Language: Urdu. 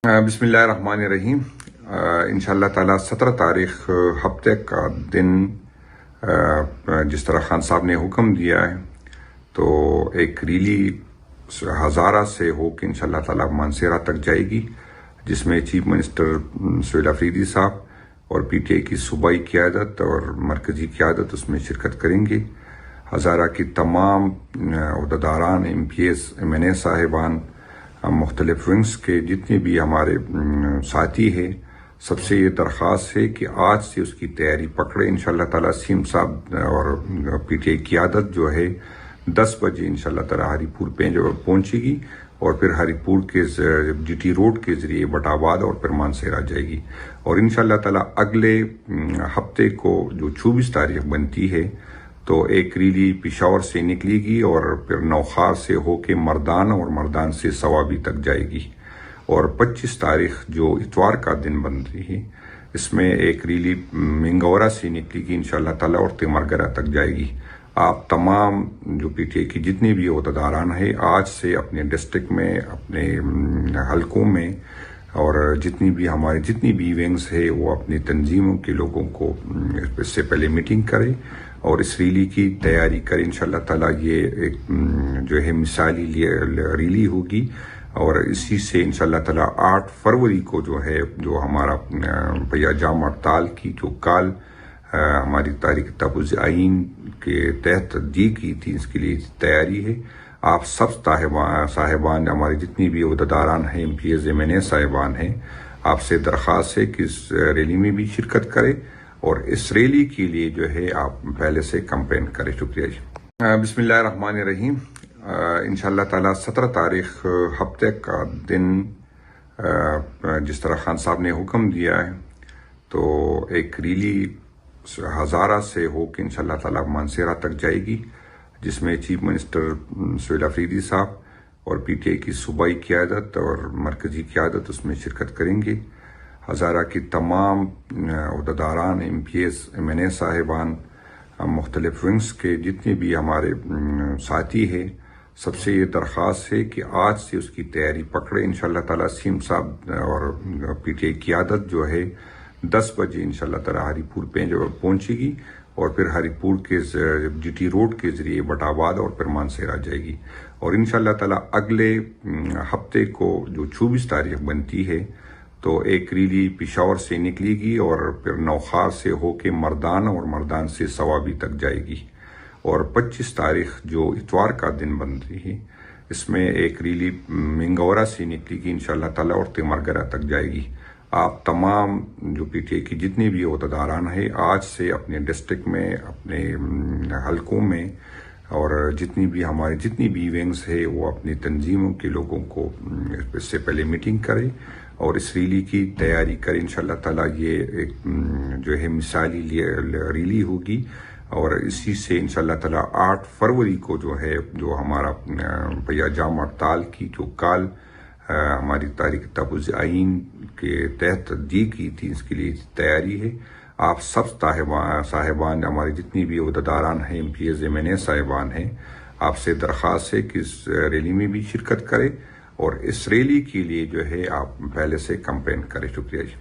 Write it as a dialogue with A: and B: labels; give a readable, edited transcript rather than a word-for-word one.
A: بسم اللہ الرحمن الرحیم۔ انشاءاللہ تعالیٰ 17 تاریخ ہفتے کا دن جس طرح خان صاحب نے حکم دیا ہے تو ایک ریلی ہزارہ سے ہو کے انشاءاللہ تعالیٰ مانسہرہ تک جائے گی، جس میں چیف منسٹر سہیل افریدی صاحب اور پی ٹی آئی کی صوبائی قیادت اور مرکزی قیادت اس میں شرکت کریں گے۔ ہزارہ کی تمام عہدیداران، M P S, M N A صاحبان، مختلف ونگز کے جتنے بھی ہمارے ساتھی ہیں، سب سے یہ درخواست ہے کہ آج سے اس کی تیاری پکڑے۔ انشاءاللہ تعالیٰ سیم صاحب اور پی ٹی آئی قیادت جو ہے 10 بجے انشاءاللہ تعالیٰ ہری پور پہنچے گی اور پھر ہری پور کے جی ٹی روڈ کے ذریعے بٹ آباد اور پھر مانسہرہ جائے گی، اور انشاءاللہ تعالیٰ اگلے ہفتے کو جو 24 تاریخ بنتی ہے تو ایک ریلی پشاور سے نکلے گی اور پھر نوخار سے ہو کے مردان اور مردان سے سوابی تک جائے گی، اور 25 تاریخ جو اتوار کا دن بن رہی ہے اس میں ایک ریلی منگورا سے نکلے گی انشاءاللہ تعالیٰ اور تیمرگرہ تک جائے گی۔ آپ تمام جو پی ٹی آئی کی جتنے بھی عہدیداران ہیں آج سے اپنے ڈسٹرکٹ میں، اپنے حلقوں میں، اور جتنی بھی ونگز ہے وہ اپنی تنظیموں کے لوگوں کو اس سے پہلے میٹنگ کرے اور اس ریلی کی تیاری کرے۔ انشاءاللہ تعالیٰ یہ ایک جو ہے مثالی ریلی ہوگی، اور اسی سے انشاءاللہ تعالیٰ 8 فروری کو جو ہے جو ہمارا بھیا جام ہڑتال کی جو کال ہماری تاریخ تحفظ آئین کے تحت دی گئی تھی، اس کے لیے تیاری ہے۔ آپ سب صاحبان، ہمارے جتنی بھی عہدیداران ہیں، M P S, M N A صاحبان ہیں، آپ سے درخواست ہے کہ اس ریلی میں بھی شرکت کریں اور اس ریلی کے لیے جو ہے آپ پہلے سے کمپین کریں۔ شکریہ جی۔ بسم اللہ الرحمن الرحیم۔ انشاءاللہ تعالیٰ 17 تاریخ ہفتے کا دن جس طرح خان صاحب نے حکم دیا ہے تو ایک ریلی ہزارہ سے ہو کے انشاءاللہ تعالیٰ مانسہرہ تک جائے گی، جس میں چیف منسٹر سہیل افریدی صاحب اور پی ٹی آئی کی صوبائی قیادت اور مرکزی قیادت اس میں شرکت کریں گے۔ ہزارہ کی تمام عہدیداران، M P S, M N A صاحبان، مختلف ونگز کے جتنے بھی ہمارے ساتھی ہیں، سب سے یہ درخواست ہے کہ آج سے اس کی تیاری پکڑے۔ انشاءاللہ تعالیٰ سیم صاحب اور پی ٹی آئی قیادت جو ہے 10 بجے انشاءاللہ تعالیٰ ہری پور پہنچے گی اور پھر ہری پور کے جی ٹی روڈ کے ذریعے بٹ آباد اور پھر مانسہرہ جائے گی، اور انشاءاللہ تعالیٰ اگلے ہفتے کو جو 24 تاریخ بنتی ہے تو ایک ریلی پشاور سے نکلے گی اور پھر نوخار سے ہو کے مردان اور مردان سے سوابی تک جائے گی، اور 25 تاریخ جو اتوار کا دن بن رہی ہے اس میں ایک ریلی منگورا سے نکلے گی انشاءاللہ تعالیٰ اور تیمرگرہ تک جائے گی۔ آپ تمام جو پی ٹی آئی کی جتنے بھی عہدیداران ہیں آج سے اپنے ڈسٹرکٹ میں، اپنے حلقوں میں، اور جتنی بھی ونگز ہے وہ اپنی تنظیموں کے لوگوں کو اس سے پہلے میٹنگ کرے اور اس ریلی کی تیاری کرے۔ انشاءاللہ تعالیٰ یہ ایک جو ہے مثالی ریلی ہوگی، اور اسی سے انشاءاللہ تعالیٰ 8 فروری کو جو ہے جو ہمارا بھیا جام ہڑتال کی جو کال ہماری تاریخ تحفظ آئین کے تحت دی گئی تھی، اس کے لیے تیاری ہے۔ آپ سب صاحبان، ہمارے جتنی بھی عہدیداران ہیں، M P S, M N A صاحبان ہیں، آپ سے درخواست ہے کہ اس ریلی میں بھی شرکت کریں اور اس ریلی کے لیے جو ہے آپ پہلے سے کمپین کریں۔ شکریہ جی۔